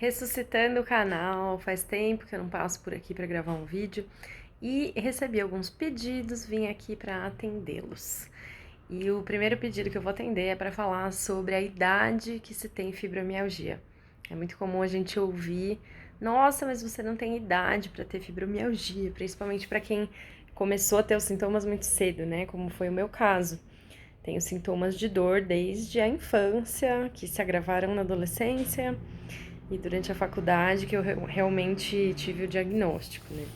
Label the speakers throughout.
Speaker 1: Ressuscitando o canal, faz tempo que eu não passo por aqui para gravar um vídeo e recebi alguns pedidos, vim aqui para atendê-los. E o primeiro pedido que eu vou atender é para falar sobre a idade que se tem fibromialgia. É muito comum a gente ouvir: nossa, mas você não tem idade para ter fibromialgia, principalmente para quem começou a ter os sintomas muito cedo, né? Como foi o meu caso. Tenho sintomas de dor desde a infância, que se agravaram na adolescência e durante a faculdade que eu realmente tive o diagnóstico, né?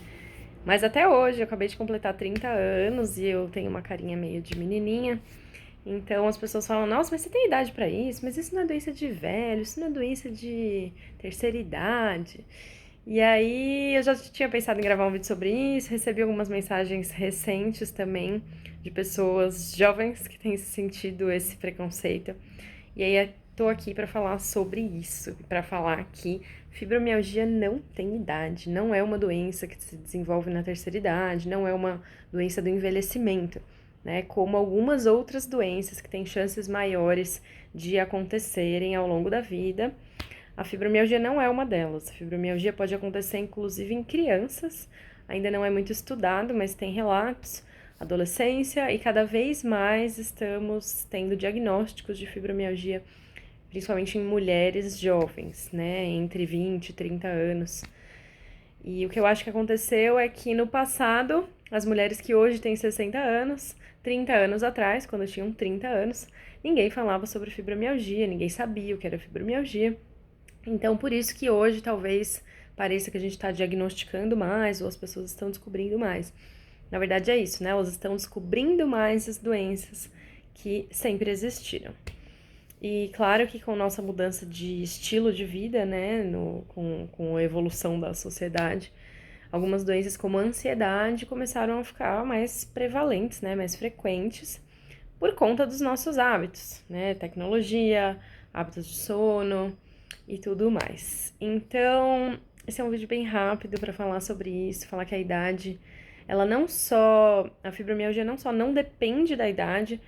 Speaker 1: Mas até hoje, eu acabei de completar 30 anos e eu tenho uma carinha meio de menininha. Então as pessoas falam: nossa, mas você tem idade pra isso? Mas isso não é doença de velho, isso não é doença de terceira idade. E aí eu já tinha pensado em gravar um vídeo sobre isso, recebi algumas mensagens recentes também de pessoas jovens que têm sentido esse preconceito. E aí tô aqui para falar sobre isso, para falar que fibromialgia não tem idade, não é uma doença que se desenvolve na terceira idade, não é uma doença do envelhecimento, né? Como algumas outras doenças que têm chances maiores de acontecerem ao longo da vida. A fibromialgia não é uma delas. A fibromialgia pode acontecer inclusive em crianças, ainda não é muito estudado, mas tem relatos, adolescência, e cada vez mais estamos tendo diagnósticos de fibromialgia, principalmente em mulheres jovens, né, entre 20 e 30 anos. E o que eu acho que aconteceu é que no passado, as mulheres que hoje têm 60 anos, 30 anos atrás, quando tinham 30 anos, ninguém falava sobre fibromialgia, ninguém sabia o que era fibromialgia. Então, por isso que hoje talvez pareça que a gente está diagnosticando mais ou as pessoas estão descobrindo mais. Na verdade é isso, né? Elas estão descobrindo mais as doenças que sempre existiram. E claro que com nossa mudança de estilo de vida, né, com a evolução da sociedade, algumas doenças como a ansiedade começaram a ficar mais prevalentes, né, mais frequentes, por conta dos nossos hábitos, né, tecnologia, hábitos de sono e tudo mais. Então, esse é um vídeo bem rápido para falar sobre isso, falar que a idade, a fibromialgia não só não depende da idade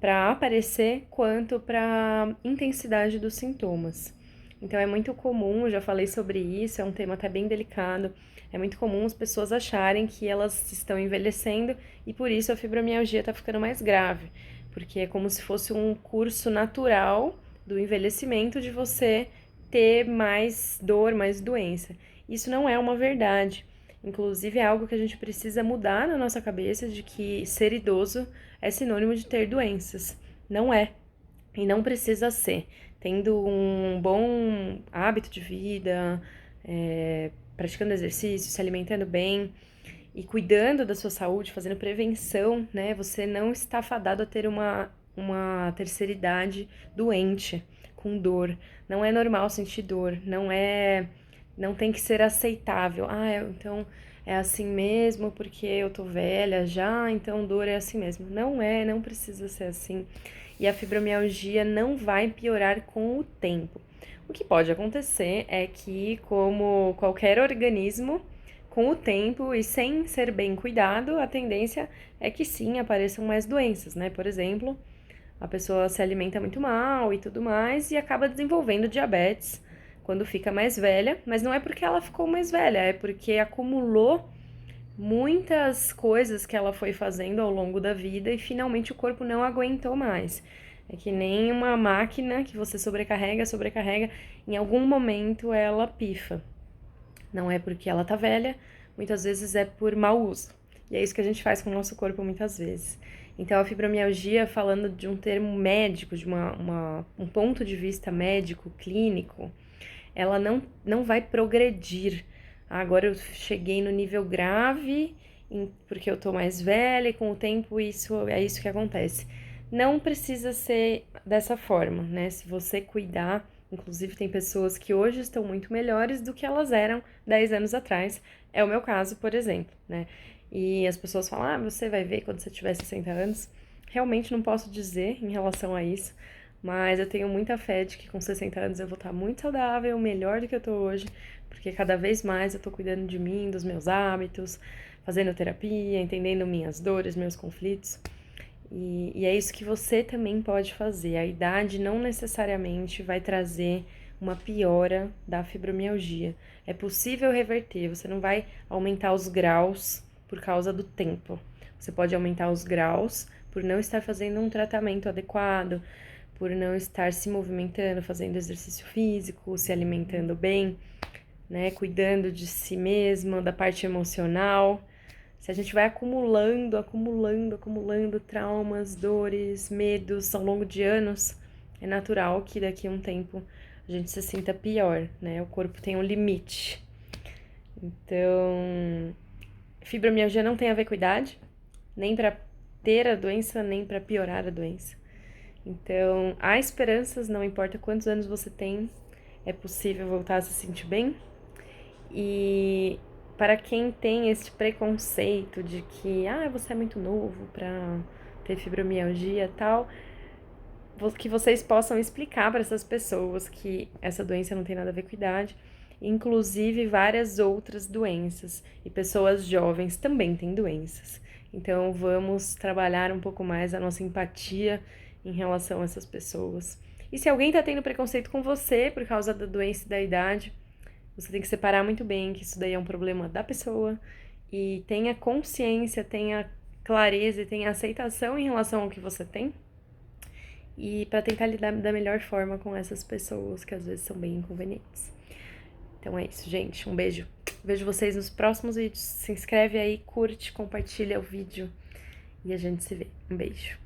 Speaker 1: para aparecer, quanto para intensidade dos sintomas. Então é muito comum, eu já falei sobre isso, é um tema até bem delicado. É muito comum as pessoas acharem que elas estão envelhecendo e por isso a fibromialgia está ficando mais grave, porque é como se fosse um curso natural do envelhecimento de você ter mais dor, mais doença. Isso não é uma verdade. Inclusive, é algo que a gente precisa mudar na nossa cabeça de que ser idoso é sinônimo de ter doenças. Não é. E não precisa ser. Tendo um bom hábito de vida, praticando exercício, se alimentando bem e cuidando da sua saúde, fazendo prevenção, né? Você não está fadado a ter uma terceira idade doente, com dor. Não é normal sentir dor, não tem que ser aceitável. Então é assim mesmo porque eu tô velha já, então dor é assim mesmo. Não é, não precisa ser assim. E a fibromialgia não vai piorar com o tempo. O que pode acontecer é que, como qualquer organismo, com o tempo e sem ser bem cuidado, a tendência é que sim, apareçam mais doenças, né? Por exemplo, a pessoa se alimenta muito mal e tudo mais e acaba desenvolvendo diabetes quando fica mais velha, mas não é porque ela ficou mais velha, é porque acumulou muitas coisas que ela foi fazendo ao longo da vida e finalmente o corpo não aguentou mais. É que nem uma máquina que você sobrecarrega, sobrecarrega, em algum momento ela pifa. Não é porque ela tá velha, muitas vezes é por mau uso. E é isso que a gente faz com o nosso corpo muitas vezes. Então, a fibromialgia, falando de um termo médico, de um ponto de vista médico, clínico, ela não vai progredir. Agora eu cheguei no nível grave, porque eu tô mais velha e com o tempo é isso que acontece. Não precisa ser dessa forma, né? Se você cuidar, inclusive tem pessoas que hoje estão muito melhores do que elas eram 10 anos atrás. É o meu caso, por exemplo, né? E as pessoas falam: você vai ver quando você tiver 60 anos. Realmente não posso dizer em relação a isso, mas eu tenho muita fé de que com 60 anos eu vou estar muito saudável, melhor do que eu tô hoje, porque cada vez mais eu tô cuidando de mim, dos meus hábitos, fazendo terapia, entendendo minhas dores, meus conflitos. E é isso que você também pode fazer. A idade não necessariamente vai trazer uma piora da fibromialgia. É possível reverter, você não vai aumentar os graus por causa do tempo. Você pode aumentar os graus por não estar fazendo um tratamento adequado, por não estar se movimentando, fazendo exercício físico, se alimentando bem, né, cuidando de si mesmo, da parte emocional. Se a gente vai acumulando traumas, dores, medos ao longo de anos, é natural que daqui a um tempo a gente se sinta pior, né? O corpo tem um limite. Então, fibromialgia não tem a ver com idade, nem para ter a doença, nem para piorar a doença. Então, há esperanças, não importa quantos anos você tem, é possível voltar a se sentir bem. E para quem tem esse preconceito de que, você é muito novo para ter fibromialgia e tal, que vocês possam explicar para essas pessoas que essa doença não tem nada a ver com idade, inclusive várias outras doenças, e pessoas jovens também têm doenças. Então vamos trabalhar um pouco mais a nossa empatia em relação a essas pessoas. E se alguém está tendo preconceito com você por causa da doença e da idade, você tem que separar muito bem que isso daí é um problema da pessoa e tenha consciência, tenha clareza e tenha aceitação em relação ao que você tem, e para tentar lidar da melhor forma com essas pessoas que às vezes são bem inconvenientes. Então é isso, gente. Um beijo. Vejo vocês nos próximos vídeos. Se inscreve aí, curte, compartilha o vídeo e a gente se vê. Um beijo.